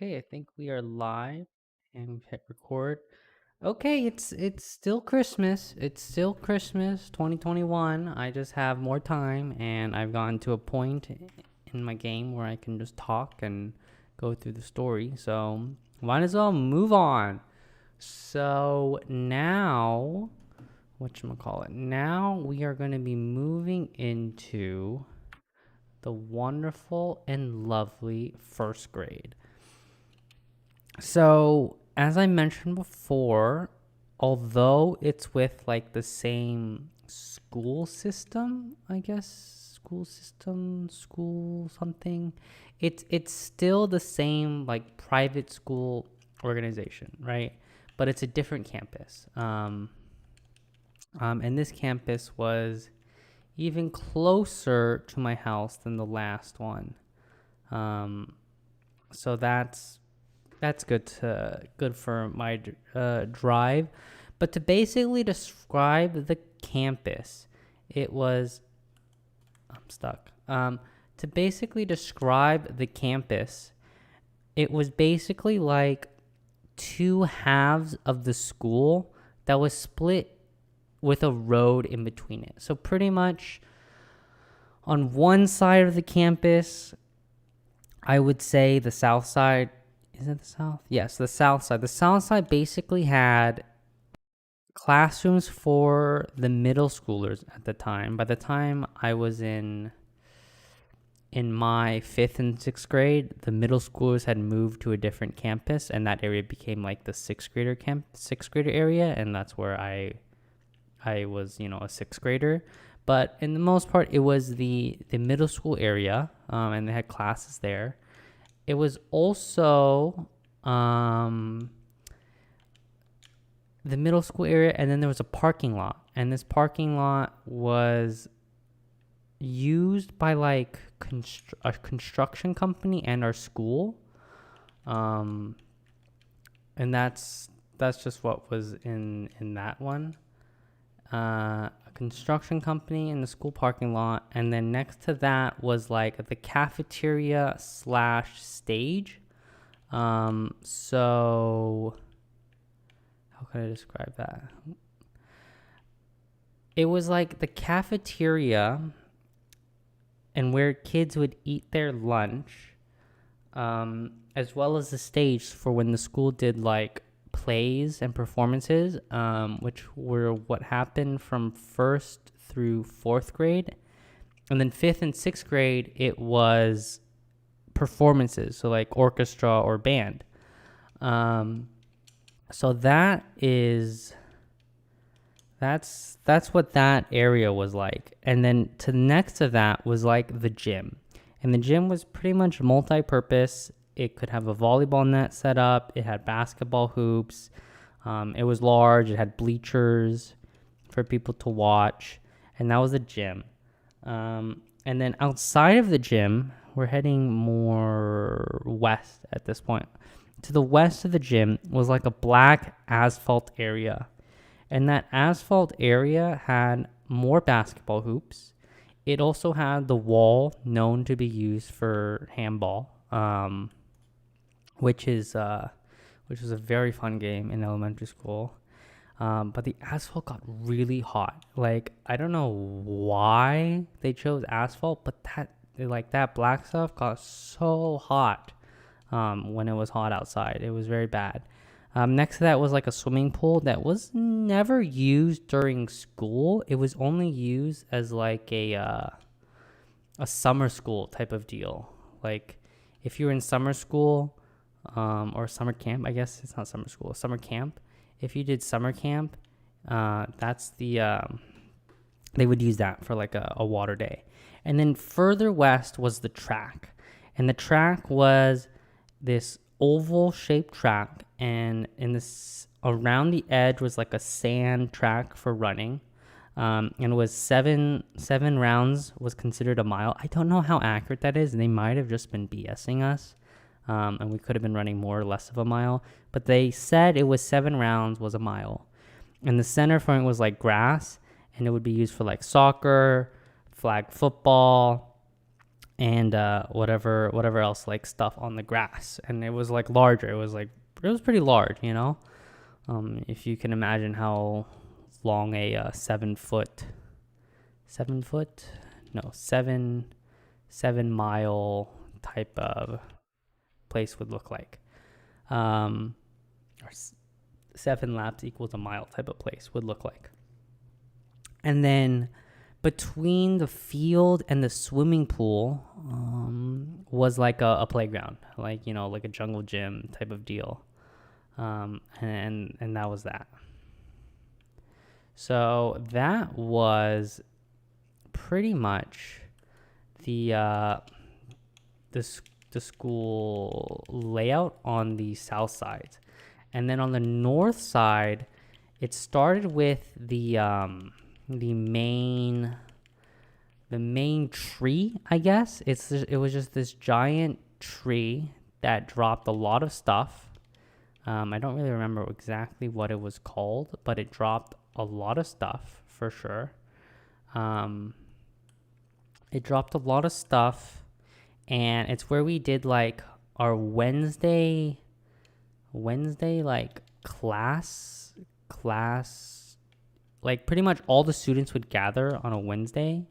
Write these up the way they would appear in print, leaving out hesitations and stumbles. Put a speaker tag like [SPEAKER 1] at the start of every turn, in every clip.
[SPEAKER 1] Okay, I think we are live and we've hit record. Okay, it's still Christmas. It's still Christmas 2021. I just have more time and I've gotten to a point in my game where I can just talk and go through the story. So, might as well move on. So, now whatchamacallit? Now we are going to be moving into the wonderful and lovely first grade. So, as I mentioned before, although it's with like the same school system, I guess, school something, it's still the same like private school organization, right? But it's a different campus. And this campus was even closer to my house than the last one. So that's good for my drive. But to basically describe the campus, I'm stuck. To basically describe the campus, it was basically like two halves of the school that was split with a road in between it. So pretty much on one side of the campus, I would say the south side. Is it the south? Yes, the south side. The south side basically had classrooms for the middle schoolers at the time. By the time I was in my 5th and 6th grade, the middle schoolers had moved to a different campus, and that area became like the 6th grader area, and that's where I was, a 6th grader. But in the most part, it was the middle school area, and they had classes there. It was also the middle school area, and then there was a parking lot. And this parking lot was used by like a construction company and our school. And that's just what was in that one. A construction company in the school parking lot, and then next to that was like the cafeteria / stage. So how can I describe that? It was like the cafeteria and where kids would eat their lunch, as well as the stage for when the school did like plays and performances, which were what happened from 1st through 4th grade. And then 5th and 6th grade, it was performances, so like orchestra or band. So that's what that area was like. And then next to that was like the gym. And the gym was pretty much multi-purpose. It could have a volleyball net set up. It had basketball hoops. It was large. It had bleachers for people to watch. And that was the gym. And then outside of the gym, we're heading more west at this point. To the west of the gym was like a black asphalt area. And that asphalt area had more basketball hoops. It also had the wall known to be used for handball. Which was a very fun game in elementary school. But the asphalt got really hot. Like, I don't know why they chose asphalt, but that black stuff got so hot when it was hot outside. It was very bad. Next to that was like a swimming pool that was never used during school. It was only used as like a summer school type of deal. Like, if you were in summer school, or summer camp, I guess it's not summer school, summer camp. If you did summer camp, they would use that for like a water day. And then further west was the track. And the track was this oval shaped track, and around the edge was like a sand track for running. And it was seven rounds was considered a mile. I don't know how accurate that is. They might have just been BSing us. And we could have been running more or less of a mile. But they said it was 7 rounds was a mile. And the center for it was like grass. And it would be used for like soccer, flag football, and whatever else, like stuff on the grass. And it was like larger. It was pretty large, you know. If you can imagine how long a 7 mile type of place would look like. Or 7 laps equals a mile type of place would look like. And then between the field and the swimming pool was like a playground, like, you know, like a jungle gym type of deal. And that was that. So that was pretty much the school layout on the south side. And then on the north side, it started with the main tree, I guess. It was just this giant tree that dropped a lot of stuff. I don't really remember exactly what it was called, but it dropped a lot of stuff for sure. It dropped a lot of stuff, and it's where we did like our Wednesday like class, like pretty much all the students would gather on a Wednesday,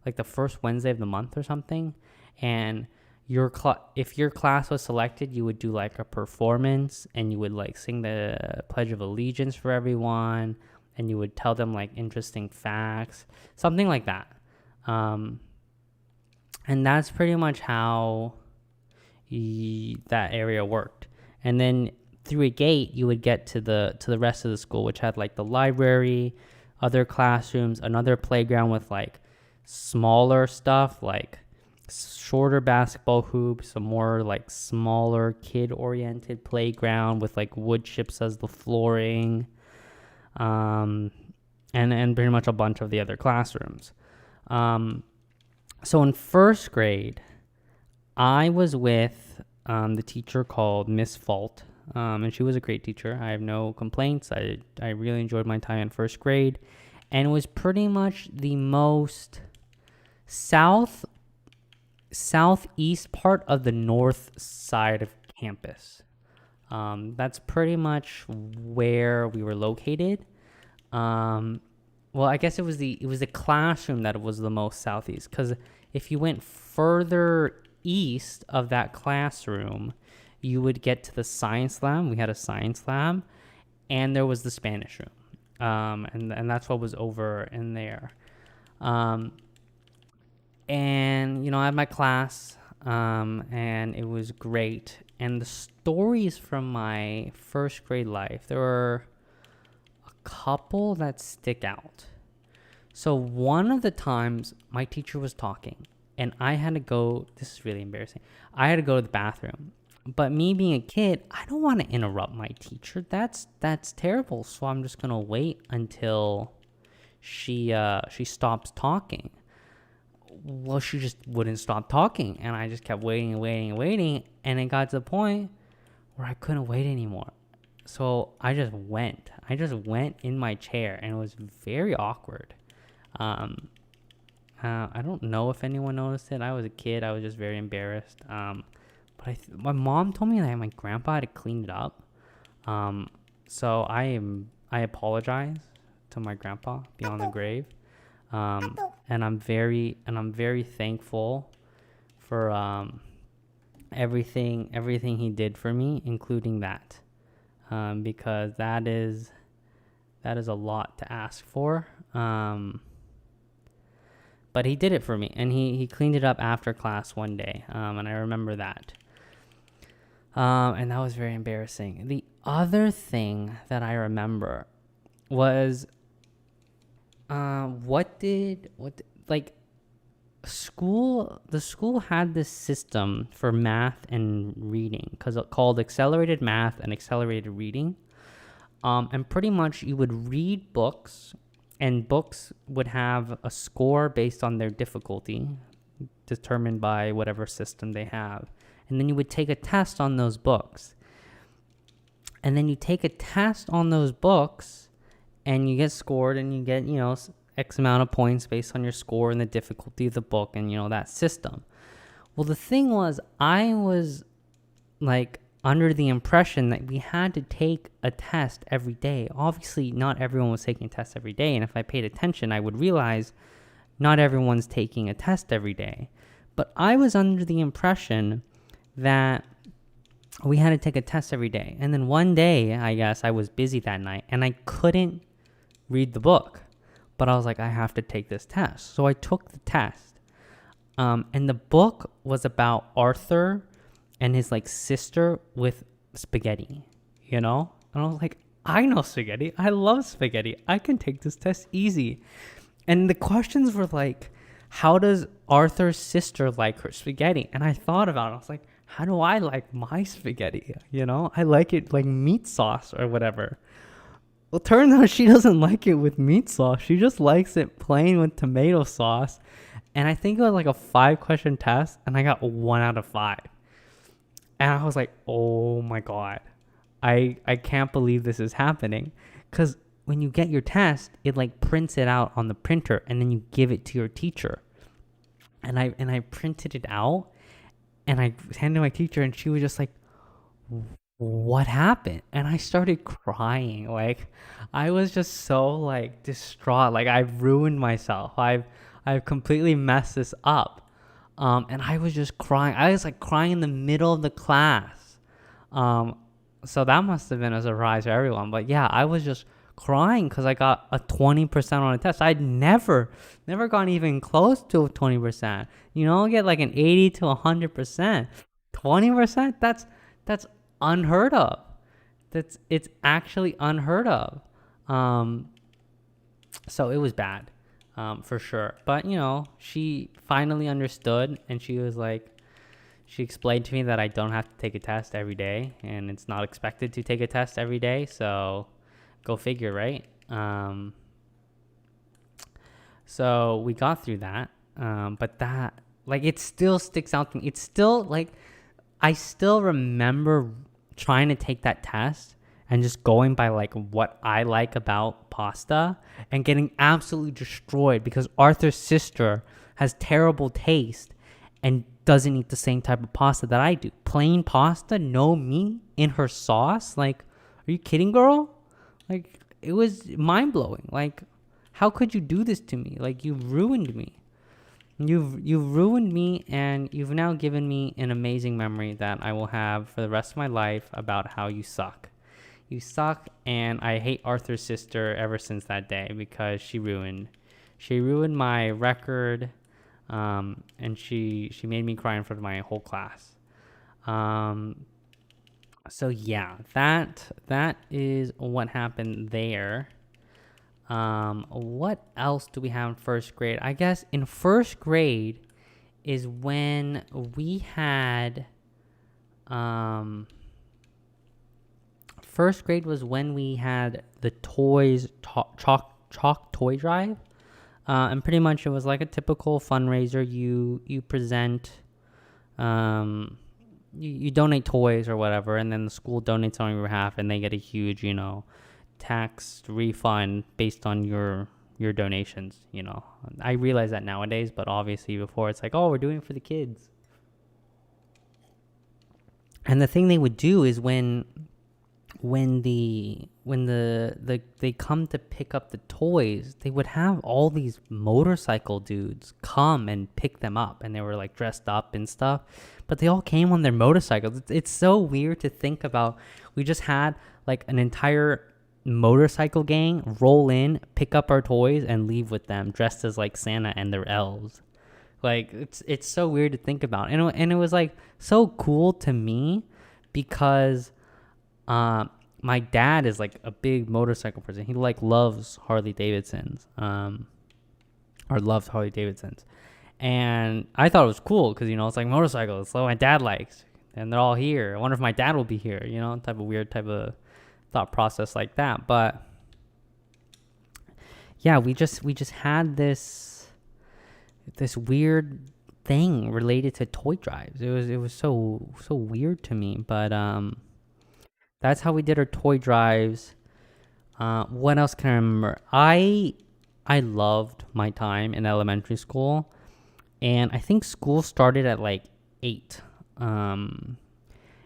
[SPEAKER 1] like the first Wednesday of the month or something. And if your class was selected, you would do like a performance, and you would like sing the Pledge of Allegiance for everyone, and you would tell them like interesting facts, something like that. And that's pretty much how that area worked. And then through a gate, you would get to the rest of the school, which had like the library, other classrooms, another playground with like smaller stuff, like shorter basketball hoops, some more like smaller kid-oriented playground with like wood chips as the flooring, and pretty much a bunch of the other classrooms. So in first grade, I was with the teacher called Miss Fault, and she was a great teacher. I have no complaints. I really enjoyed my time in first grade, and it was pretty much the most southeast part of the north side of campus. That's pretty much where we were located. Well, I guess it was the classroom that was the most southeast, because if you went further east of that classroom, you would get to the science lab. We had a science lab, and there was the Spanish room, and that's what was over in there. And you know, I had my class, and it was great. And the stories from my first grade life, there were couple that stick out. So one of the times my teacher was talking, and I had to go, this is really embarrassing, I had to go to the bathroom. But me being a kid, I don't want to interrupt my teacher. That's terrible. So I'm just gonna wait until she stops talking. Well, she just wouldn't stop talking, and I just kept waiting, and it got to the point where I couldn't wait anymore. So I just went in my chair, and it was very awkward. I don't know if anyone noticed it. I was a kid. I was just very embarrassed. But my mom told me that my grandpa had cleaned it up. So I apologize to my grandpa beyond the grave. And I'm very thankful for everything he did for me, including that. Because that is a lot to ask for. But he did it for me, and he cleaned it up after class one day. And I remember that. And that was very embarrassing. The other thing that I remember was the school had this system for math and reading called accelerated math and accelerated reading. And pretty much you would read books, and books would have a score based on their difficulty, determined by whatever system they have. And then you would take a test on those books. And then you take a test on those books, and you get scored, and you get, X amount of points based on your score and the difficulty of the book and, that system. Well, the thing was, I was like under the impression that we had to take a test every day. Obviously, not everyone was taking tests every day, and if I paid attention, I would realize not everyone's taking a test every day. But I was under the impression that we had to take a test every day. And then one day, I guess I was busy that night and I couldn't read the book. But I was like, I have to take this test. So I took the test. And the book was about Arthur and his like sister with spaghetti, you know? And I was like, I know spaghetti. I love spaghetti. I can take this test easy. And the questions were like, how does Arthur's sister like her spaghetti? And I thought about it. I was like, how do I like my spaghetti? You know, I like it like meat sauce or whatever. Well, turns out she doesn't like it with meat sauce. She just likes it plain with tomato sauce. And I think it was like a 5-question test, and I got 1 out of 5. And I was like, oh my God, I can't believe this is happening. Because when you get your test, it like prints it out on the printer, and then you give it to your teacher. And I printed it out, and I handed it to my teacher, and she was just like, what happened? And I started crying. Like, I was just so like distraught. Like, I've ruined myself. I've completely messed this up. And I was just crying. I was like crying in the middle of the class. So that must have been a surprise for everyone. But yeah, I was just crying because I got a 20% on a test. I'd never gotten even close to a 20%. You know, I get like an 80 to 100%. 20%? That's unheard of. It's actually unheard of. So it was bad, for sure. But you know, she finally understood, and she was like, she explained to me that I don't have to take a test every day, and it's not expected to take a test every day. So go figure, right? So we got through that. But that, like, it still sticks out to me. It's still like, I still remember trying to take that test and just going by like what I like about pasta and getting absolutely destroyed because Arthur's sister has terrible taste and doesn't eat the same type of pasta that I do. Plain pasta, no meat in her sauce. Like, are you kidding, girl? Like, it was mind-blowing. Like, how could you do this to me? Like, you ruined me. You've ruined me, and you've now given me an amazing memory that I will have for the rest of my life about how you suck. You suck, and I hate Arthur's sister ever since that day because she ruined my record, and she made me cry in front of my whole class. So yeah, that is what happened there. What else do we have in first grade? I guess in first grade is when we had, first grade was when we had the toys, chalk toy drive. And pretty much it was like a typical fundraiser. You present, you donate toys or whatever, and then the school donates on your behalf, and they get a huge, tax refund based on your donations. I realize that nowadays, but obviously before it's like, oh, we're doing it for the kids. And the thing they would do is when they come to pick up the toys, they would have all these motorcycle dudes come and pick them up, and they were like dressed up and stuff, but they all came on their motorcycles. It's so weird to think about. We just had like an entire motorcycle gang roll in, pick up our toys, and leave with them dressed as like Santa and their elves. Like, it's so weird to think about, and it was like so cool to me because my dad is like a big motorcycle person. He like loves Harley Davidsons, or loved Harley Davidsons, and I thought it was cool because it's like motorcycles. It's what my dad likes, and they're all here. I wonder if my dad will be here. Type of weird type of thought process like that. But yeah, we just had this weird thing related to toy drives. It was so weird to me, but that's how we did our toy drives. What else can I remember? I loved my time in elementary school, and I think school started at like 8. And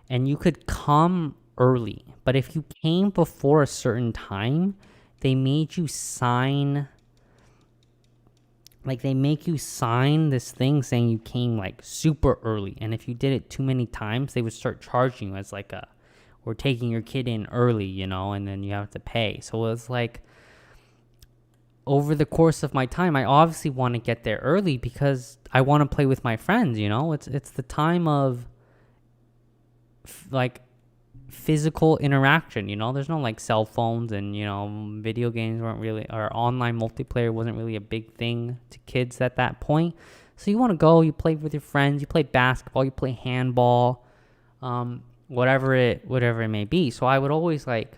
[SPEAKER 1] you could come early, but if you came before a certain time, they made you sign, like they make you sign this thing saying you came like super early. And if you did it too many times, they would start charging you as like we're taking your kid in early, you know, and then you have to pay. So it was like, over the course of my time, I obviously want to get there early because I want to play with my friends, you know. It's the time of like physical interaction, you know. There's no like cell phones, and you know, video games weren't really, or online multiplayer wasn't really a big thing to kids at that point. So you want to go, you play with your friends, you play basketball, you play handball, whatever it may be. So I would always like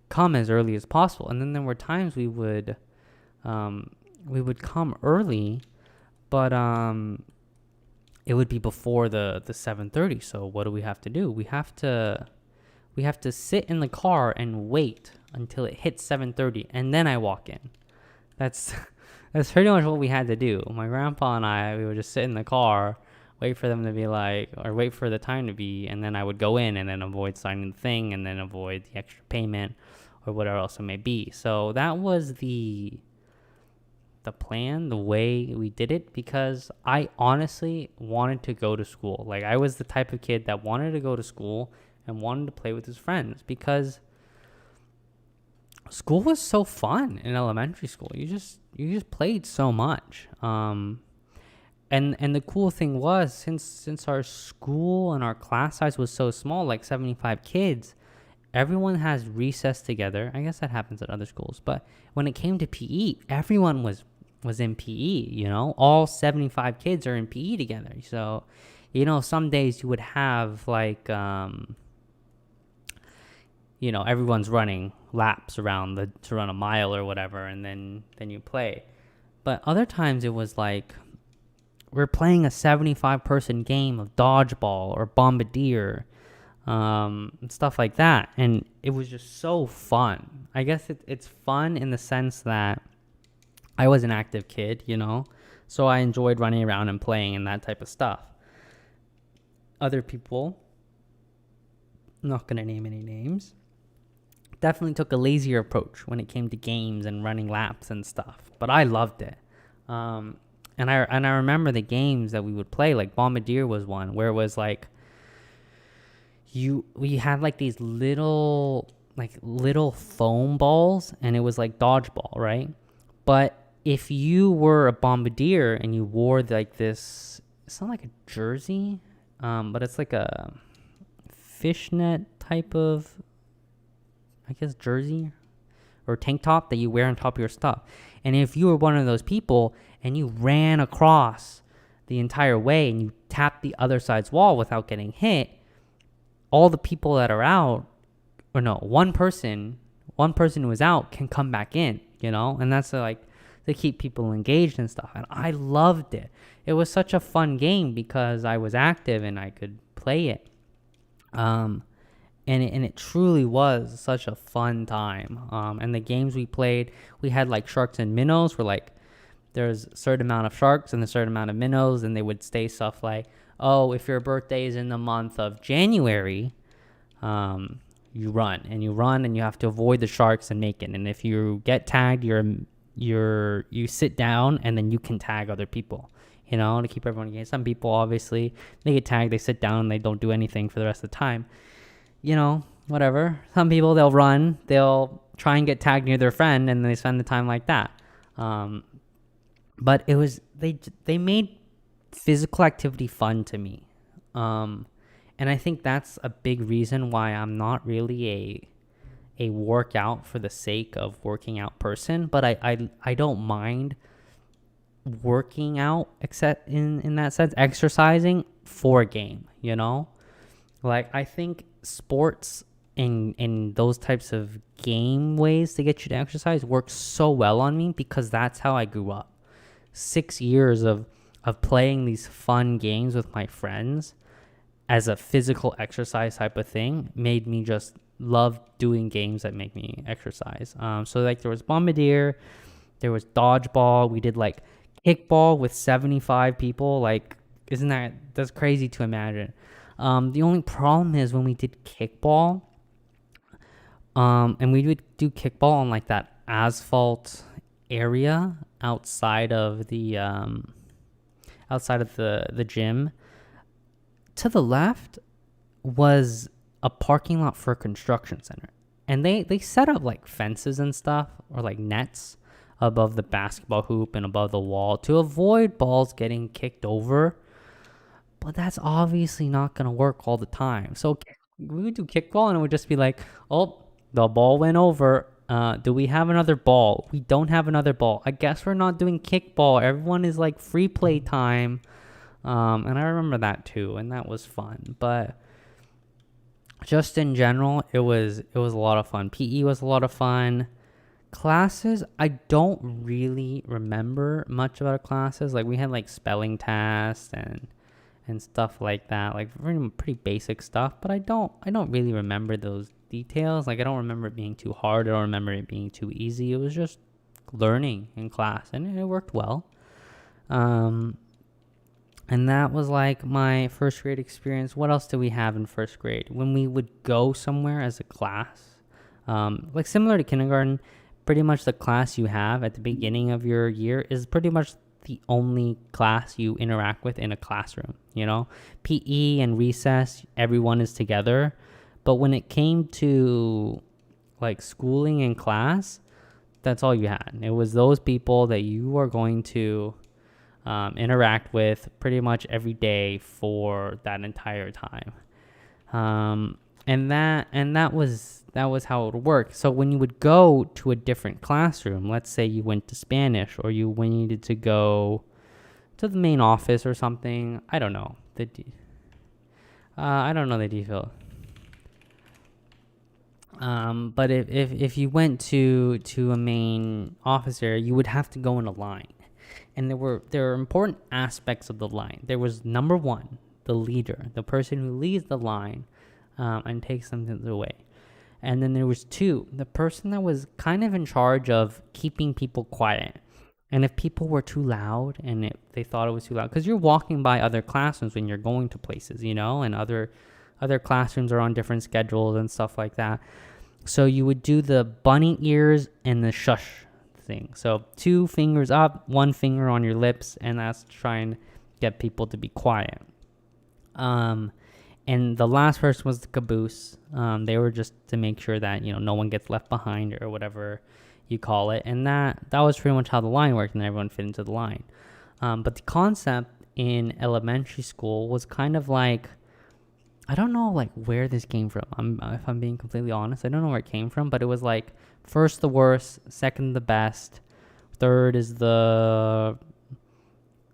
[SPEAKER 1] come as early as possible, and then there were times we would come early, but it would be before the 7:30. So what do we have to do? We have to sit in the car and wait until it hits 7:30, and then I walk in. That's pretty much what we had to do. My grandpa and I, we would just sit in the car, wait for them to be like, or wait for the time to be, and then I would go in and then avoid signing the thing and then avoid the extra payment or whatever else it may be. So that was the plan, the way we did it, because I honestly wanted to go to school. Like, I was the type of kid that wanted to go to school and wanted to play with his friends, because school was so fun in elementary school. You just played so much. And the cool thing was, since our school and our class size was so small, like 75 kids, everyone has recess together. I guess that happens at other schools, but when it came to PE, everyone was in PE, you know. All 75 kids are in PE together. So, you know, some days you would have like you know, everyone's running laps around to run a mile or whatever, and then you play. But other times it was like we're playing a 75 person game of dodgeball or bombardier, and stuff like that, and it was just so fun. I guess it's fun in the sense that I was an active kid, you know, so I enjoyed running around and playing and that type of stuff. Other people, I'm not going to name any names, definitely took a lazier approach when it came to games and running laps and stuff, but I loved it. And I remember the games that we would play, like Bombardier was one, where it was like we had like these little foam balls, and it was like dodgeball, right? But if you were a bombardier and you wore like this, it's not like a jersey, but it's like a fishnet type of, I guess, jersey or tank top that you wear on top of your stuff. And if you were one of those people and you ran across the entire way and you tapped the other side's wall without getting hit, all the people that are out, or no, one person who is out can come back in, you know. And that's like to keep people engaged and stuff. And I loved it. It was such a fun game because I was active and I could play it. And it truly was such a fun time. And the games we played, we had like sharks and minnows, where like there's a certain amount of sharks and a certain amount of minnows, and they would say stuff like, oh, if your birthday is in the month of January, you run and you have to avoid the sharks and make it. And if you get tagged, you sit down and then you can tag other people, you know, to keep everyone engaged. Some people, obviously, they get tagged, they sit down, and they don't do anything for the rest of the time. You know, whatever. Some people, they'll run, they'll try and get tagged near their friend, and they spend the time like that. But it was, they made physical activity fun to me. And I think that's a big reason why I'm not really a workout for the sake of working out person, but I don't mind working out, except in that sense, exercising for a game, you know? Like, I think sports in those types of game ways to get you to exercise works so well on me, because that's how I grew up. 6 years of playing these fun games with my friends as a physical exercise type of thing made me just love doing games that make me exercise. So like there was Bombardier, there was dodgeball. We did like kickball with 75 people. Like Isn't that's crazy to imagine. The only problem is when we did kickball, and we would do kickball on like that asphalt area outside of the gym. To the left was a parking lot for a construction center, and they set up like fences and stuff, or like nets above the basketball hoop and above the wall to avoid balls getting kicked over. But that's obviously not going to work all the time. So we would do kickball and it would just be like, oh, the ball went over. Do we have another ball? We don't have another ball. I guess we're not doing kickball. Everyone is like free play time. And I remember that too, and that was fun. But just in general, it was a lot of fun. PE was a lot of fun. Classes, I don't really remember much about classes. Like we had like spelling tests and stuff like that, like pretty basic stuff. But I don't really remember those details. Like I don't remember it being too hard. I don't remember it being too easy. It was just learning in class, and it worked well. Um, and that was like my first grade experience. What else did we have in first grade? When we would go somewhere as a class, like similar to kindergarten, pretty much the class you have at the beginning of your year is pretty much the only class you interact with in a classroom. PE and recess, everyone is together. But when it came to like schooling and class, that's all you had. It was those people that you are going to interact with pretty much every day for that entire time. And that was how it would work. So when you would go to a different classroom, let's say you went to Spanish, or you needed to go to the main office or something. I don't know I don't know the detail. But if you went to a main office area, you would have to go in a line, and there are important aspects of the line. There was number one, the leader, the person who leads the line, and takes something away. And then there was two, the person that was kind of in charge of keeping people quiet. And if people were too loud and they thought it was too loud, because you're walking by other classrooms when you're going to places, and other classrooms are on different schedules and stuff like that. So you would do the bunny ears and the shush thing. So 2 fingers up, 1 finger on your lips, and that's to try and get people to be quiet. And the last person was the caboose. They were just to make sure that no one gets left behind, or whatever you call it. And that was pretty much how the line worked, and everyone fit into the line. But the concept in elementary school was kind of like, I don't know like where this came from. If I'm being completely honest, I don't know where it came from, but it was like first the worst, second the best, third is the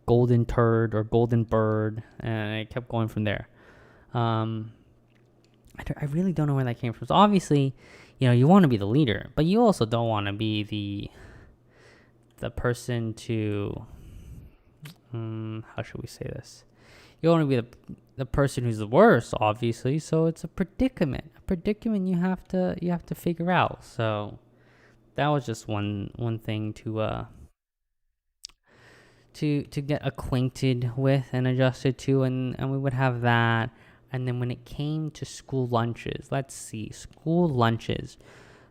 [SPEAKER 1] golden turd or golden bird, and it kept going from there. I really don't know where that came from. So obviously, you want to be the leader, but you also don't want to be the person to, how should we say this? You don't want to be the person who's the worst, obviously. So it's a predicament. You have to figure out. So that was just one thing to get acquainted with and adjusted to, and we would have that. And then when it came to school lunches, let's see, school lunches.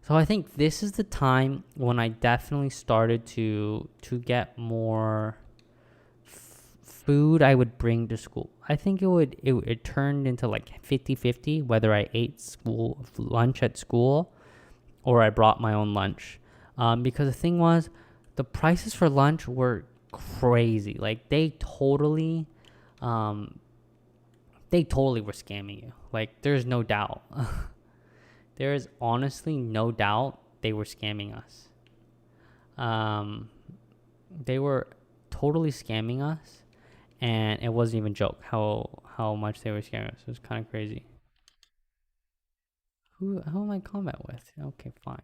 [SPEAKER 1] So I think this is the time when I definitely started to get more food I would bring to school. I think it turned into like 50-50, whether I ate lunch at school or I brought my own lunch. Because the thing was, the prices for lunch were crazy. Like they totally were scamming you. Like there's no doubt. There is honestly no doubt they were scamming us. They were totally scamming us. And it wasn't even a joke how much they were scaring us. It was kind of crazy. Who am I in combat with? Okay, fine.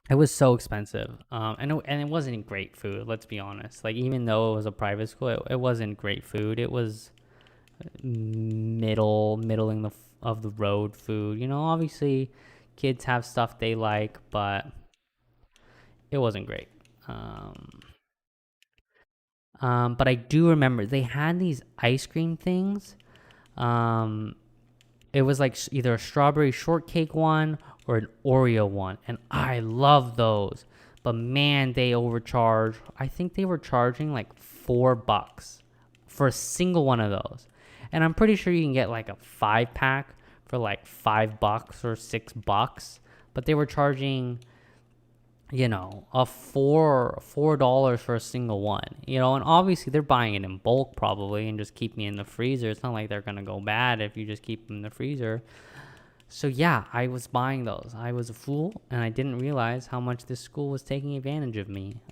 [SPEAKER 1] It was so expensive. And it wasn't great food. Let's be honest. Like even though it was a private school, it wasn't great food. It was middling of the road food. Obviously, kids have stuff they like, but it wasn't great. But I do remember they had these ice cream things. Um, it was like either a strawberry shortcake one or an Oreo one, and I love those. But man, they overcharged. I think they were charging like $4 for a single one of those, and I'm pretty sure you can get like a 5-pack for like $5 or $6, but they were charging, a $4 for a single one, and obviously they're buying it in bulk probably and just keeping it in the freezer. It's not like they're gonna go bad if you just keep them in the freezer. So yeah, I was buying those. I was a fool, and I didn't realize how much this school was taking advantage of me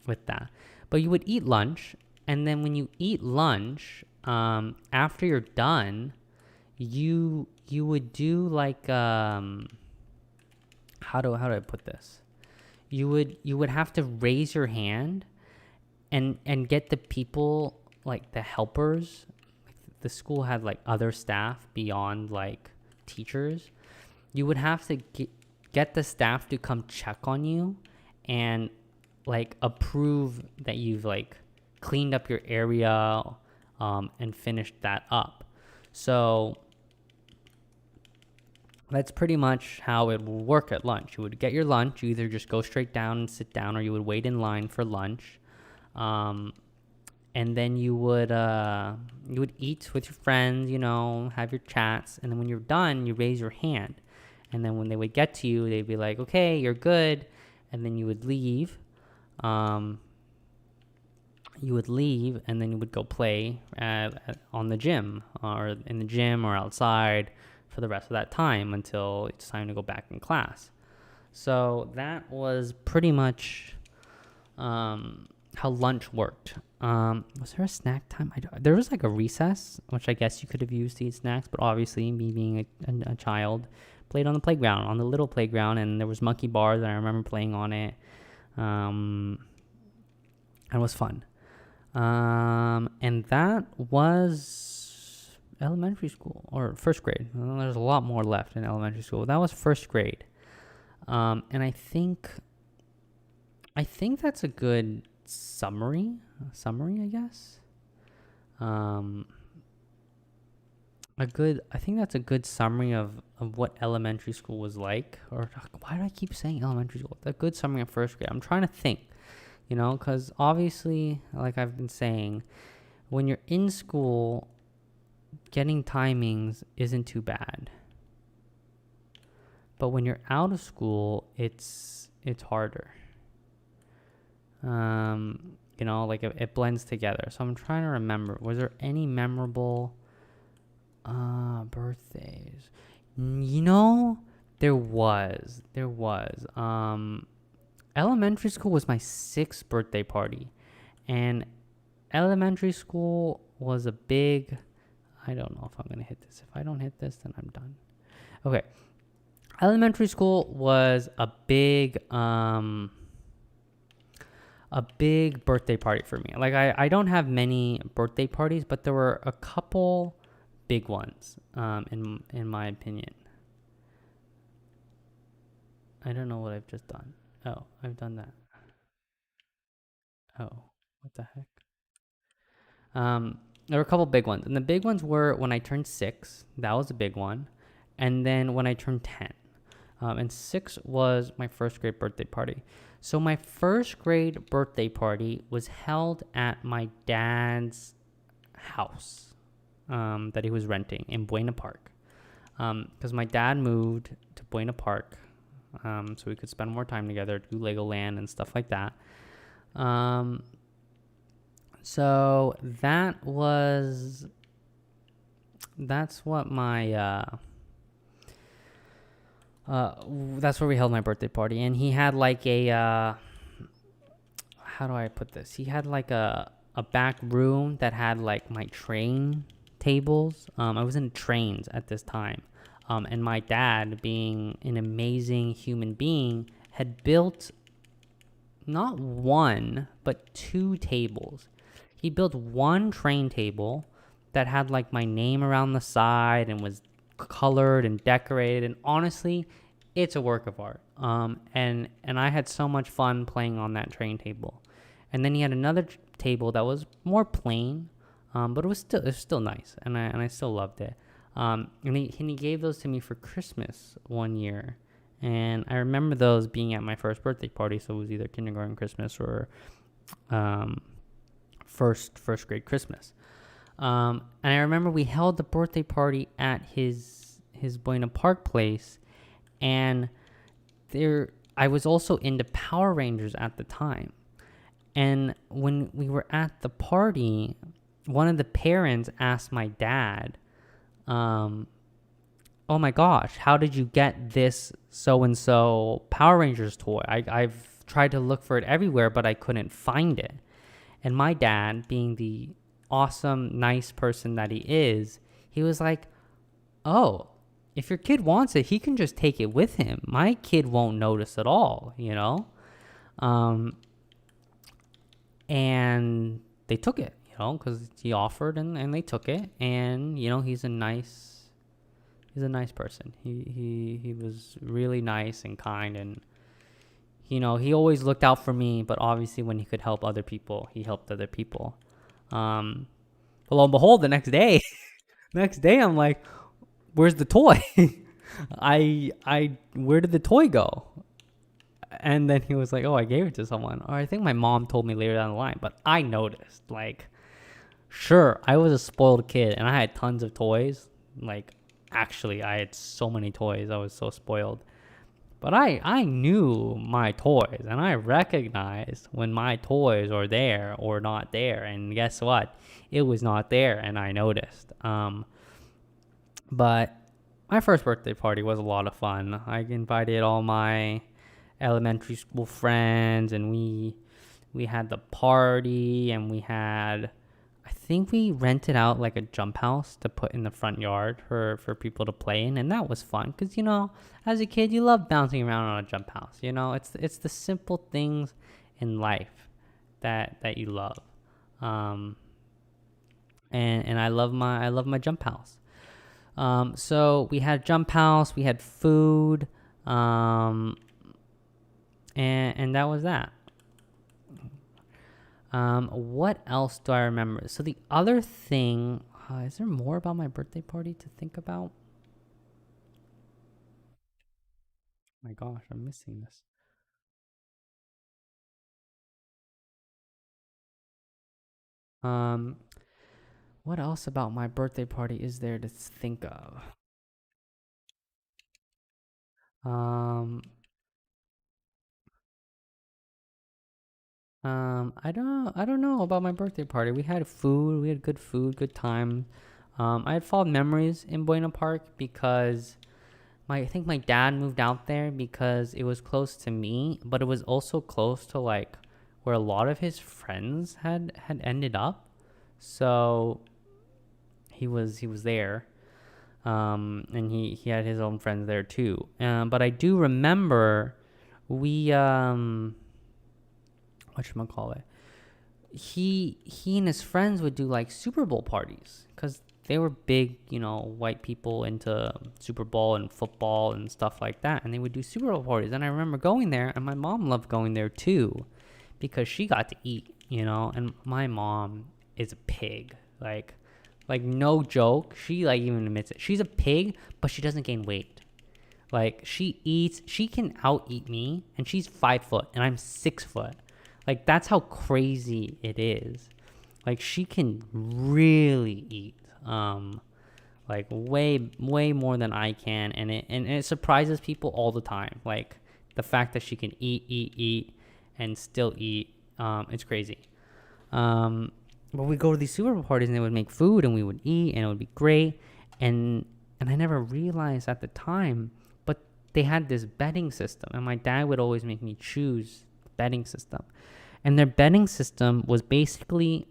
[SPEAKER 1] with that. But you would eat lunch, and then when you eat lunch, after you're done, you would do like how do I put this? You would have to raise your hand and get the people, like the helpers. The school had like other staff beyond like teachers. You would have to get the staff to come check on you and like approve that you've like cleaned up your area and finished that up. So that's pretty much how it will work at lunch. You would get your lunch. You either just go straight down and sit down, or you would wait in line for lunch. And then you would eat with your friends, have your chats. And then when you're done, you raise your hand. And then when they would get to you, they'd be like, okay, you're good. And then you would leave. And then you would go play on the gym, or in the gym or outside for the rest of that time until it's time to go back in class. So that was pretty much how lunch worked. Was there a snack time? There was like a recess, which I guess you could have used to eat snacks, but obviously me being a child, played on the playground, on the little playground, and there was monkey bars, and I remember playing on it. And it was fun. And that was elementary school, or first grade. Well, there's a lot more left in elementary school. That was first grade. And I think that's a good summary, I guess. I think that's a good summary of what elementary school was like. Or why do I keep saying elementary school? A good summary of first grade. I'm trying to think, because obviously, like I've been saying, when you're in school, getting timings isn't too bad. But when you're out of school, it's harder. Like it blends together. So I'm trying to remember, was there any memorable birthdays? There was. Elementary school was my 6th birthday party, and elementary school was a big, I don't know if I'm gonna hit this. If I don't hit this, then I'm done. Okay. Elementary school was a big birthday party for me. Like I don't have many birthday parties, but there were a couple big ones, in my opinion. I don't know what I've just done. Oh, I've done that. Oh, what the heck? There were a couple big ones, and the big ones were when I turned 6. That was a big one, and then when I turned 10. And 6 was my first grade birthday party. So my first grade birthday party was held at my dad's house that he was renting in Buena Park. Because my dad moved to Buena Park so we could spend more time together, do Legoland and stuff like that. So that's what my that's where we held my birthday party. And he had like a how do I put this? He had like a back room that had like my train tables. I was in trains at this time. And my dad, being an amazing human being, had built not one, but 2 tables. He built one train table that had like my name around the side and was colored and decorated. And honestly, it's a work of art. And I had so much fun playing on that train table. And then he had another table that was more plain, but it was still nice, and I still loved it. And he gave those to me for Christmas one year, and I remember those being at my first birthday party. So it was either kindergarten Christmas or first grade Christmas. And I remember we held the birthday party at his Buena Park place, and I was also into Power Rangers at the time. And when we were at the party, one of the parents asked my dad, "Oh my gosh, how did you get this so-and-so Power Rangers toy? I've tried to look for it everywhere, but I couldn't find it." And my dad, being the awesome, nice person that he is, he was like, "Oh, if your kid wants it, he can just take it with him. My kid won't notice at all, you know?" And they took it, you know, because he offered, and they took it. And, you know, he's a nice person. He was really nice and kind, and, you know, he always looked out for me, but obviously when he could help other people, he helped other people. But lo and behold, the next day, I'm like, "Where's the toy?" Where did the toy go? And then he was like, "Oh, I gave it to someone." Or I think my mom told me later down the line, but I noticed, like, sure, I was a spoiled kid and I had tons of toys. Like, actually, I had so many toys. I was so spoiled. But I knew my toys, and I recognized when my toys are there or not there. And guess what? It was not there, and I noticed. But my first birthday party was a lot of fun. I invited all my elementary school friends, and we had the party, and I think we rented out like a jump house to put in the front yard for people to play in, and that was fun because, you know, as a kid, you love bouncing around on a jump house. You know, it's the simple things in life that you love. And I love my jump house. So we had jump house, we had food, and that was that. What else do I remember? So the other thing, is there more about my birthday party to think about? Oh my gosh, I'm missing this. Um, what else about my birthday party is there to think of? Um, I don't know about my birthday party. We had food, we had good food, good time. I had fond memories in Buena Park because I think my dad moved out there because it was close to me, but it was also close to like where a lot of his friends had ended up. So he was there, and he had his own friends there too. But I do remember we whatchamacallit, he and his friends would do like Super Bowl parties because they were big, you know, white people into Super Bowl and football and stuff like that, and they would do Super Bowl parties. And I remember going there, and my mom loved going there too because she got to eat, you know. And my mom is a pig, like no joke. She like even admits it. She's a pig, but she doesn't gain weight. Like she can out eat me, and she's 5 foot and I'm 6 foot. Like that's how crazy it is. Like she can really eat, like way more than I can, and it surprises people all the time. Like the fact that she can eat and still eat, it's crazy. But we go to these Super Bowl parties, and they would make food, and we would eat, and it would be great. And I never realized at the time, but they had this betting system, and my dad would always make me choose the betting system. And their betting system was basically,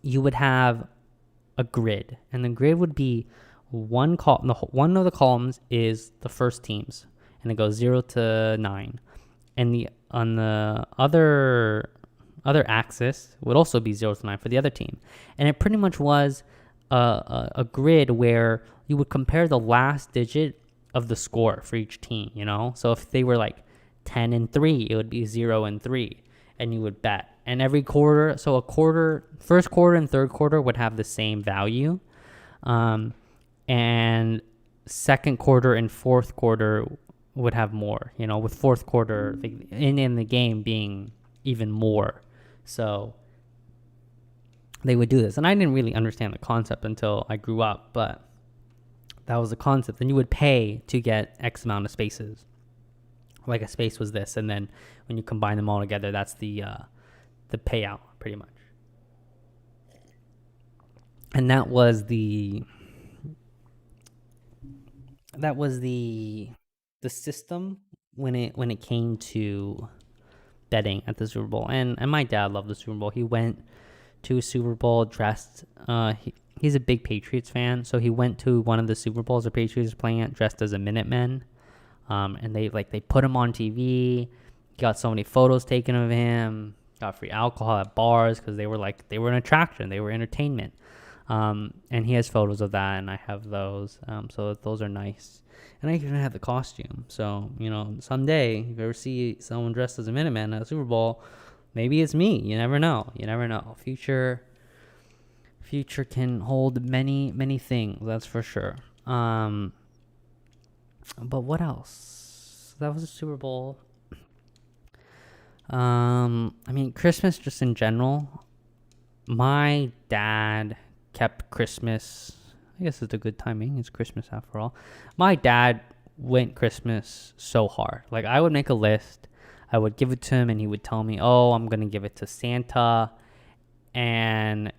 [SPEAKER 1] you would have a grid, and the grid would be one of the columns is the first teams, and it goes 0 to 9, and on the other axis would also be 0 to 9 for the other team. And it pretty much was a grid where you would compare the last digit of the score for each team, you know. So if they were like 10-3, it would be 0-3, and you would bet. And every quarter, so first quarter and third quarter would have the same value. And second quarter and fourth quarter would have more, with fourth quarter in the game being even more. So they would do this. And I didn't really understand the concept until I grew up, but that was the concept. And you would pay to get X amount of spaces. Like a space was this, and then when you combine them all together, that's the payout, pretty much. And that was the system when it came to betting at the Super Bowl. And my dad loved the Super Bowl. He went to a Super Bowl dressed. He's a big Patriots fan, so he went to one of the Super Bowls the Patriots were playing at dressed as a Minutemen. And they put him on TV. Got so many photos taken of him. Got free alcohol at bars because they were an attraction. They were entertainment. And he has photos of that, and I have those. So those are nice. And I even have the costume. So, someday, if you ever see someone dressed as a Minuteman at a Super Bowl, maybe it's me. You never know. Future can hold many, many things. That's for sure. But what else? That was a Super Bowl. Christmas just in general. My dad kept Christmas. I guess it's a good timing. It's Christmas after all. My dad went Christmas so hard. Like, I would make a list. I would give it to him, and he would tell me, "Oh, I'm gonna give it to Santa," and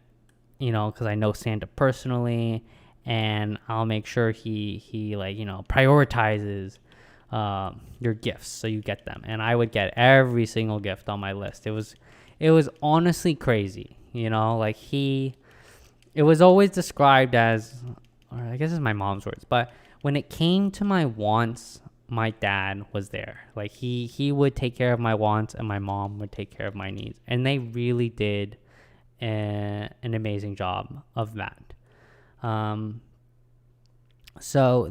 [SPEAKER 1] because I know Santa personally, and I'll make sure he prioritizes your gifts so you get them. And I would get every single gift on my list. It was honestly crazy. It was always described as, or I guess it's my mom's words, but when it came to my wants, my dad was there. Like, he would take care of my wants, and my mom would take care of my needs, and they really did an amazing job of that. So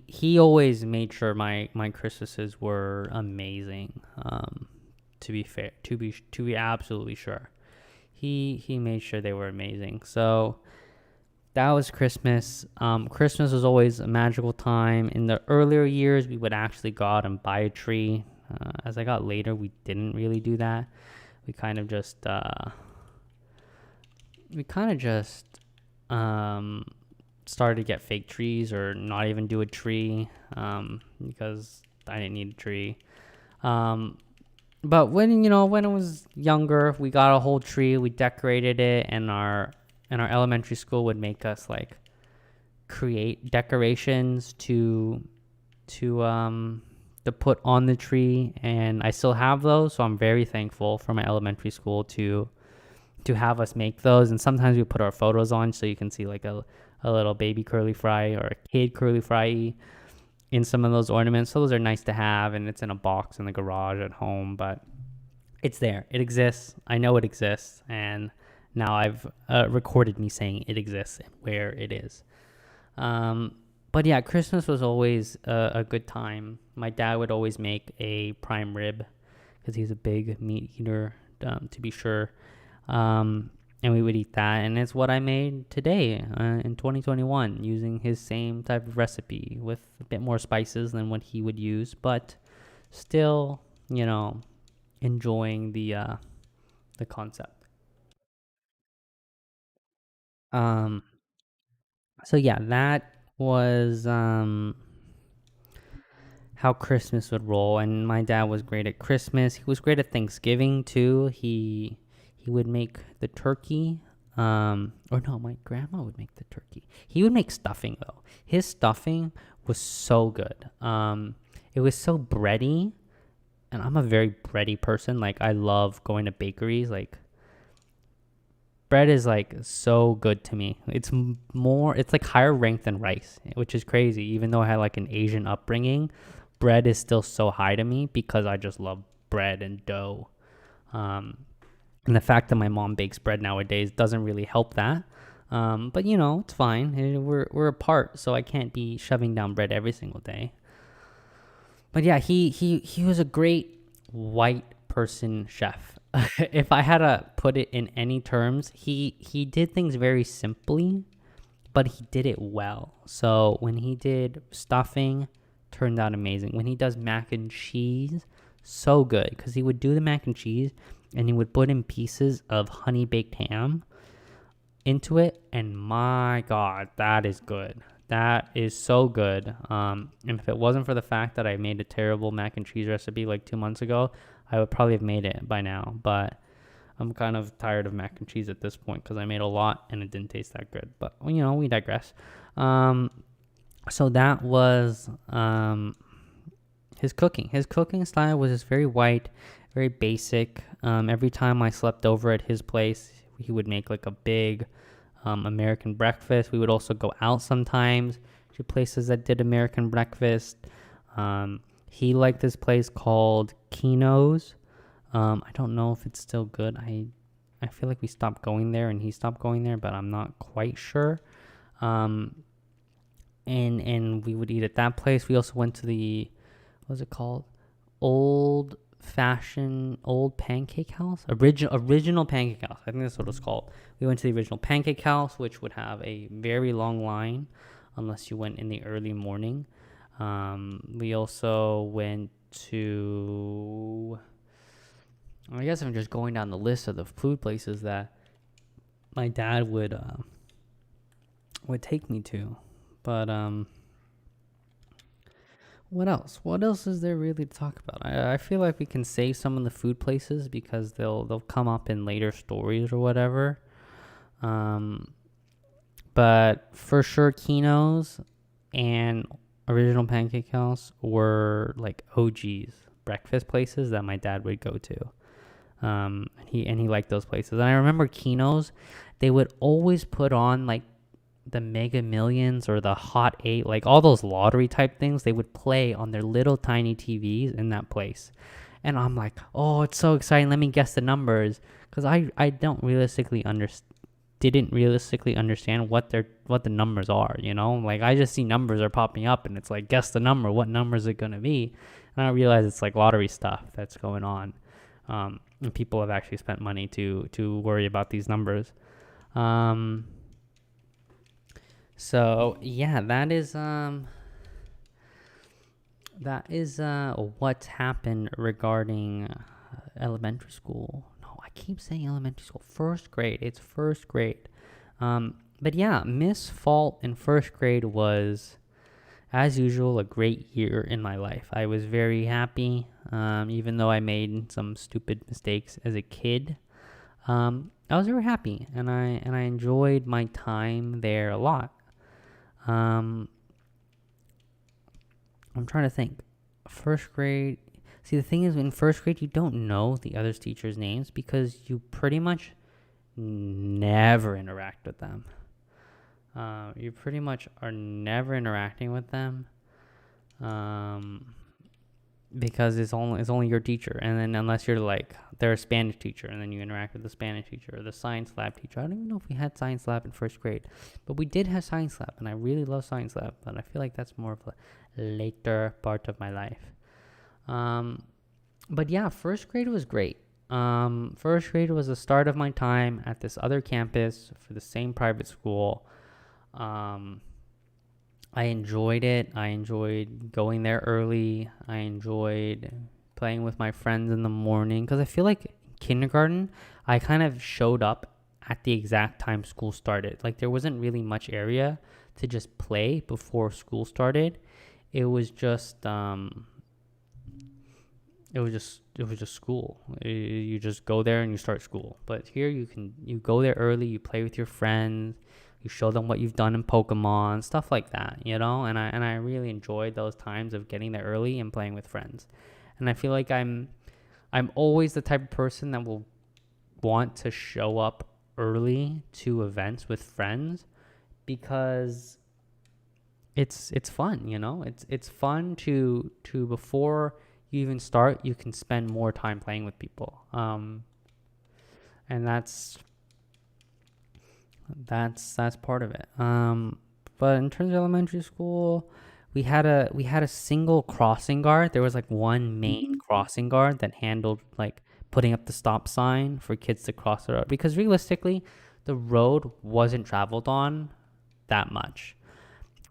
[SPEAKER 1] he always made sure my Christmases were amazing. To be fair, to be absolutely sure, he made sure they were amazing. So that was Christmas. Christmas was always a magical time. In the earlier years, we would actually go out and buy a tree. As I got later, we didn't really do that. We kind of just started to get fake trees, or not even do a tree, because I didn't need a tree. But when I was younger, we got a whole tree. We decorated it, and our elementary school would make us create decorations to put on the tree, and I still have those. So I'm very thankful for my elementary school to have us make those. And sometimes we put our photos on, so you can see a little baby CurleeFriee or a kid CurleeFriee in some of those ornaments. So those are nice to have, and it's in a box in the garage at home, but it's there. It exists. I know it exists, and now I've recorded me saying it exists and where it is. But yeah, Christmas was always a good time. My dad would always make a prime rib because he's a big meat eater, to be sure. And we would eat that, and it's what I made today in 2021 using his same type of recipe with a bit more spices than what he would use, but still, enjoying the concept. So yeah, that was how Christmas would roll. And my dad was great at Christmas. He was great at Thanksgiving too. He would make the turkey. Or no, my grandma would make the turkey. He would make stuffing though. His stuffing was so good. It was so bready, and I'm a very bready person. I love going to bakeries. Bread is so good to me. It's higher ranked than rice, which is crazy. Even though I had an Asian upbringing, bread is still so high to me because I just love bread and dough. And the fact that my mom bakes bread nowadays doesn't really help that. But it's fine. We're apart, so I can't be shoving down bread every single day. But yeah, he was a great white person chef. if I had to put it in any terms, he did things very simply, but he did it well. So when he did stuffing, turned out amazing. When he does mac and cheese, so good, because he would do the mac and cheese and he would put in pieces of honey baked ham into it, and my god, that is good. That is so good. And if it wasn't for the fact that I made a terrible mac and cheese recipe like 2 months ago, I would probably have made it by now. But I'm kind of tired of mac and cheese at this point because I made a lot and it didn't taste that good. But we digress. So that was his cooking. His cooking style was just very white, very basic. Every time I slept over at his place, he would make like a big American breakfast. We would also go out sometimes to places that did American breakfast. He liked this place called Kino's. I don't know if it's still good. I feel like we stopped going there and he stopped going there, but I'm not quite sure. And we would eat at that place. We also went to the, what was it called? Old pancake house, original pancake house. I think that's what it's called. We went to the original pancake house, which would have a very long line unless you went in the early morning. We also went to, I guess I'm just going down the list of the food places that my dad would take me to. But what else? What else is there really to talk about? I feel like we can save some of the food places because they'll come up in later stories or whatever. But for sure, Kino's and Original Pancake House were like OGs, breakfast places that my dad would go to. He liked those places. And I remember Kino's, they would always put on like the Mega Millions or the Hot 8, like all those lottery type things, they would play on their little tiny TVs in that place. And I'm like, oh, it's so exciting. Let me guess the numbers. Because I didn't realistically understand what the numbers are, Like I just see numbers are popping up and it's like, guess the number. What number is it going to be? And I realize it's like lottery stuff that's going on. And people have actually spent money to worry about these numbers. So yeah, that is what's happened regarding elementary school. No, I keep saying elementary school. First grade. It's first grade. But yeah, Miss Fault in first grade was, as usual, a great year in my life. I was very happy, even though I made some stupid mistakes as a kid. I was very happy, and I enjoyed my time there a lot. I'm trying to think. First grade. See, the thing is, in first grade, you don't know the other teachers' names because you pretty much never interact with them. You pretty much are never interacting with them. Because it's only your teacher, and then unless you're like they're a Spanish teacher, and then you interact with the Spanish teacher or the science lab teacher. I don't even know if we had science lab in first grade, but we did have science lab, and I really love science lab. But I feel like that's more of a later part of my life. But yeah, first grade was great. First grade was the start of my time at this other campus for the same private school. I enjoyed it. I enjoyed going there early. I enjoyed playing with my friends in the morning because I feel like kindergarten, I kind of showed up at the exact time school started. Like there wasn't really much area to just play before school started. It was just school. You just go there and you start school. But here you go there early, you play with your friends. You show them what you've done in Pokemon, stuff like that, And I really enjoyed those times of getting there early and playing with friends. And I feel like I'm always the type of person that will want to show up early to events with friends because it's fun, It's fun to before you even start, you can spend more time playing with people. And that's part of it. But in terms of elementary school, we had a single crossing guard. There was like one main crossing guard that handled like putting up the stop sign for kids to cross the road, because realistically the road wasn't traveled on that much.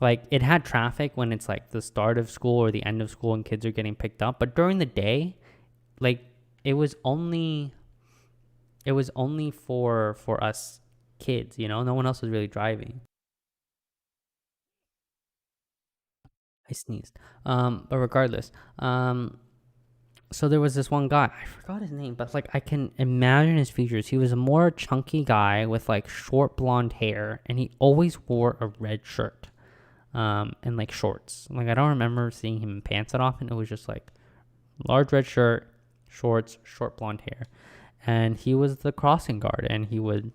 [SPEAKER 1] Like, it had traffic when it's like the start of school or the end of school and kids are getting picked up, but during the day, like, it was only for us kids, no one else was really driving. I sneezed. But regardless, so there was this one guy, I forgot his name, but like I can imagine his features. He was a more chunky guy with like short blonde hair, and he always wore a red shirt, and like shorts. Like, I don't remember seeing him in pants that often. It was just like large red shirt, shorts, short blonde hair. And he was the crossing guard, and he would,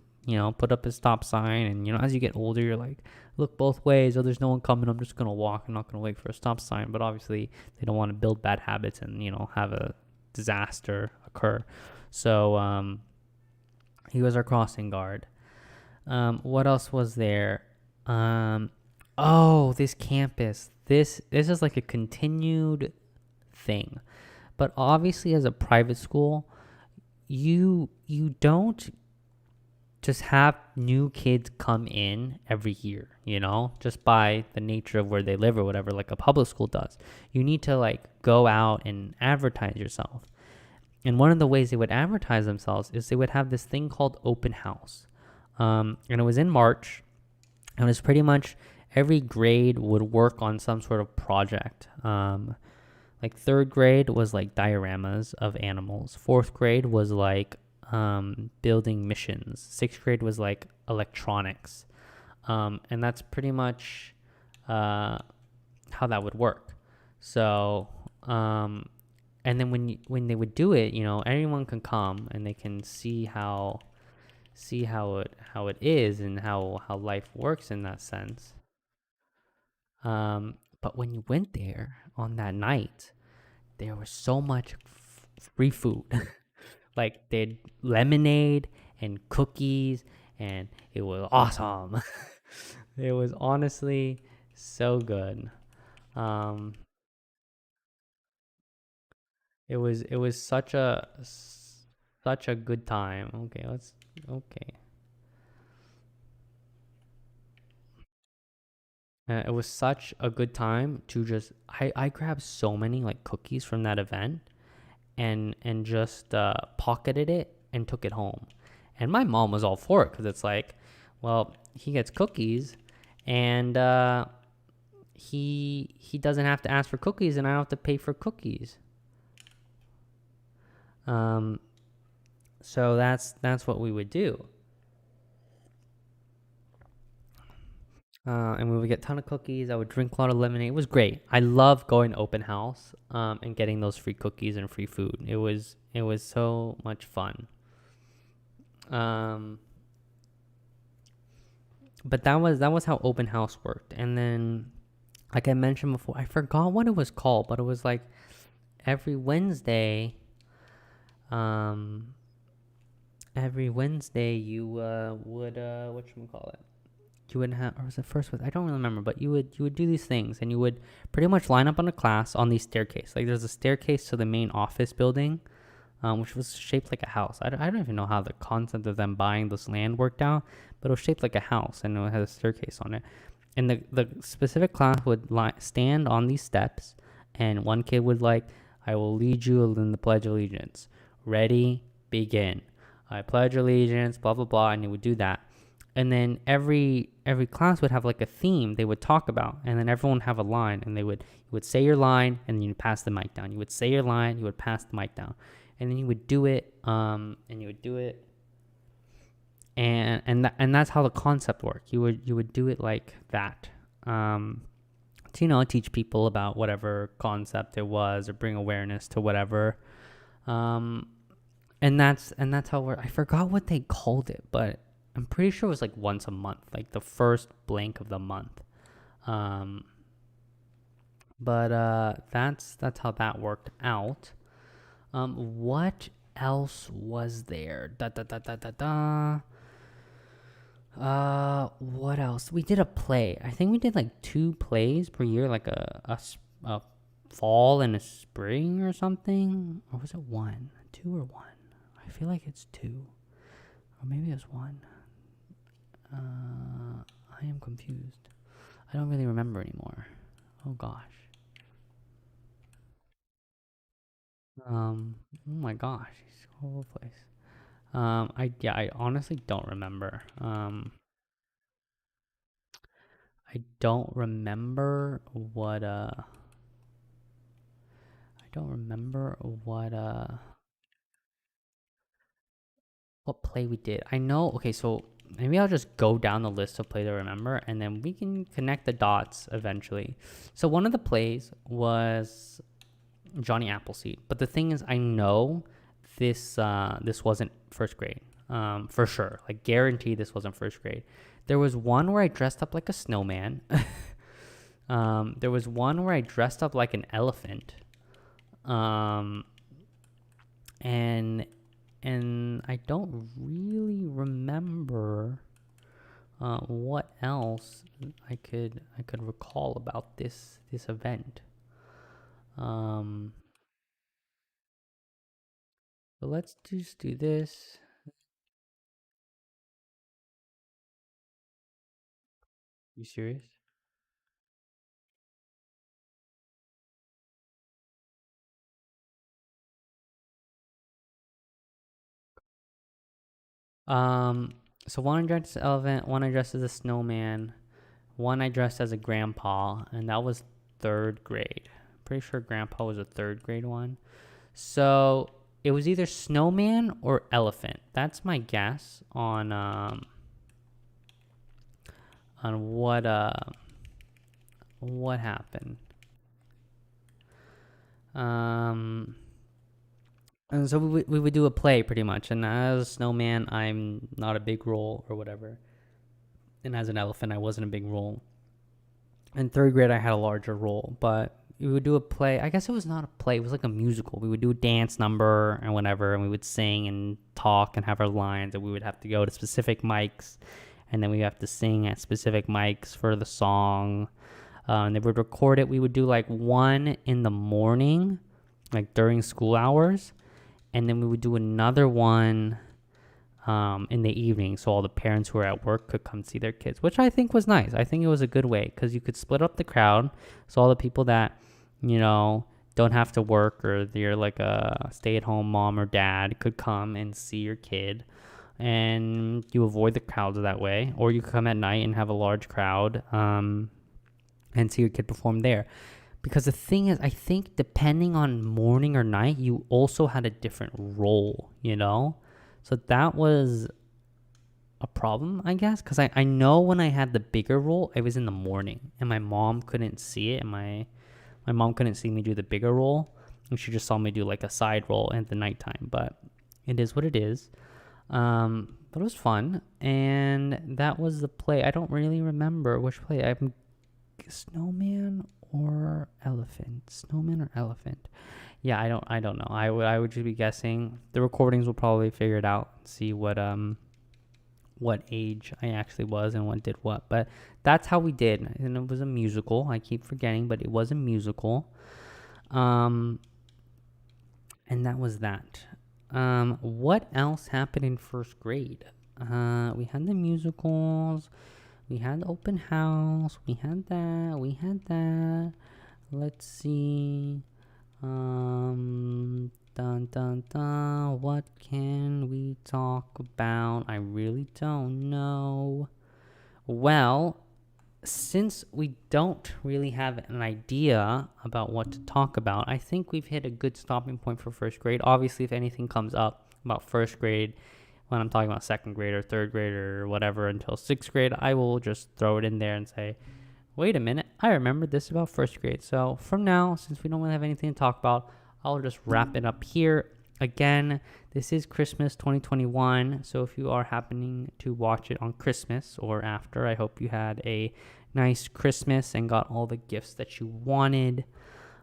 [SPEAKER 1] put up his stop sign. And, as you get older, you're like, look both ways. Oh, there's no one coming. I'm just going to walk. I'm not going to wait for a stop sign. But obviously, they don't want to build bad habits and, have a disaster occur. So he was our crossing guard. What else was there? This campus. This is like a continued thing. But obviously, as a private school, you don't just have new kids come in every year, just by the nature of where they live or whatever, like a public school does. You need to like go out and advertise yourself. And one of the ways they would advertise themselves is they would have this thing called open house. And it was in March. And it was pretty much every grade would work on some sort of project. Like, third grade was like dioramas of animals. Fourth grade was like building missions. Sixth grade was like electronics. And that's pretty much how that would work. So, and then when they would do it, anyone can come and they can see how it is and how life works in that sense. But when you went there on that night, there was so much free food. Like, they had lemonade and cookies, and it was awesome. It was honestly so good. It was such a good time. Okay. It was such a good time to just I grabbed so many like cookies from that event, and just pocketed it and took it home. And my mom was all for it, because it's like, well, he gets cookies, and he doesn't have to ask for cookies, and I don't have to pay for cookies. So that's what we would do. And we would get a ton of cookies. I would drink a lot of lemonade. It was great. I love going to open house, and getting those free cookies and free food. It was so much fun. But that was how open house worked. And then, like I mentioned before, I forgot what it was called, but it was like every Wednesday. Every Wednesday you would whatchamacallit? You would have, or was it first? I don't really remember, but you would do these things, and you would pretty much line up on a class on these staircase. Like, there's a staircase to the main office building, which was shaped like a house. I don't even know how the concept of them buying this land worked out, but it was shaped like a house, and it had a staircase on it. And the specific class would stand on these steps, and one kid would like, I will lead you in the Pledge of Allegiance. Ready, begin. I pledge allegiance, blah blah blah, and he would do that. And then every class would have like a theme they would talk about, and then everyone would have a line, and you would say your line, and then you'd pass the mic down. You would say your line, you would pass the mic down, and then you would do it, and that's how the concept worked. You would do it like that, to teach people about whatever concept it was, or bring awareness to whatever, and that's how I forgot what they called it, but I'm pretty sure it was like once a month, like the first blank of the month. But that's how that worked out. What else was there? What else? We did a play. I think we did like 2 plays per year, like a fall and a spring or something. Or was it 1, 2, or 1? I feel like it's 2. Or maybe it's 1. I am confused. I don't really remember anymore. Oh gosh. Oh my gosh, he's all over the place. I honestly don't remember. I don't remember what play we did. I know. Okay, so maybe I'll just go down the list of plays I remember, and then we can connect the dots eventually. So one of the plays was Johnny Appleseed, but the thing is, I know this wasn't first grade, for sure. Like guaranteed, this wasn't first grade. There was one where I dressed up like a snowman. There was one where I dressed up like an elephant. Um, and I don't really remember what else I could recall about this event. But let's just do this. You serious? Um, so one I dressed as an elephant, one I dressed as a snowman, one I dressed as a grandpa, and that was third grade. Pretty sure grandpa was a third grade one. So it was either snowman or elephant. That's my guess on what happened. And so we would do a play pretty much. And as a snowman, I'm not a big role or whatever. And as an elephant, I wasn't a big role. In third grade, I had a larger role, but we would do a play. I guess it was not a play. It was like a musical. We would do a dance number and whatever, and we would sing and talk and have our lines, and we would have to go to specific mics, and then we have to sing at specific mics for the song. And they would record it. We would do like one in the morning, like during school hours, and then we would do another one in the evening, so all the parents who were at work could come see their kids, which I think was nice. I think it was a good way because you could split up the crowd, so all the people that don't have to work or they're like a stay-at-home mom or dad could come and see your kid, and you avoid the crowds that way. Or you could come at night and have a large crowd and see your kid perform there. Because the thing is, I think depending on morning or night, you also had a different role, So that was a problem, I guess, because I know when I had the bigger role, it was in the morning, and my mom couldn't see it, and my mom couldn't see me do the bigger role, and she just saw me do like a side role at the nighttime. But it is what it is. But it was fun, and that was the play. I don't really remember which play. I'm snowman or elephant. Snowman or elephant. Yeah, I don't know. I would just be guessing. The recordings will probably figure it out, see what age I actually was and what did what. But that's how we did, and it was a musical. I keep forgetting, but it was a musical. And that was that. What else happened in first grade? We had the musicals. We had the open house. We had that. Let's see. Dun dun dun. What can we talk about? I really don't know. Well, since we don't really have an idea about what to talk about, I think we've hit a good stopping point for first grade. Obviously, if anything comes up about first grade, when I'm talking about second grade or third grade or whatever until sixth grade, I will just throw it in there and say, wait a minute, I remember this about first grade. So from now, since we don't really have anything to talk about, I'll just wrap it up here. Again, this is Christmas 2021. So if you are happening to watch it on Christmas or after, I hope you had a nice Christmas and got all the gifts that you wanted.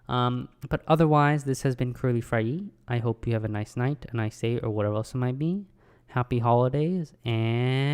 [SPEAKER 1] But otherwise, this has been CurleeFriee. I hope you have a nice night, a nice day, or whatever else it might be. Happy holidays, and